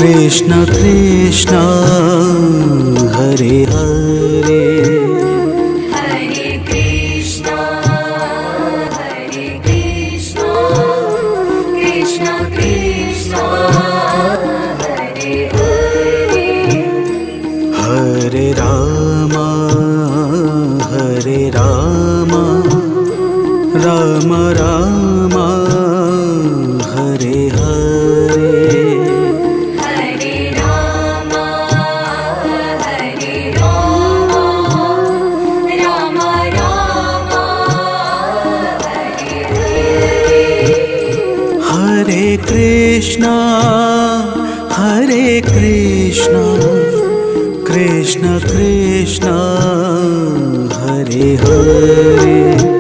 Krishna Krishna Hare Hare Hare Krishna Krishna Krishna Hare Hare Hare Ram Ram Ram Hare Hare Hare Ram Ram Ram Hare Hare Hare Krishna Krishna Krishna Hare Hare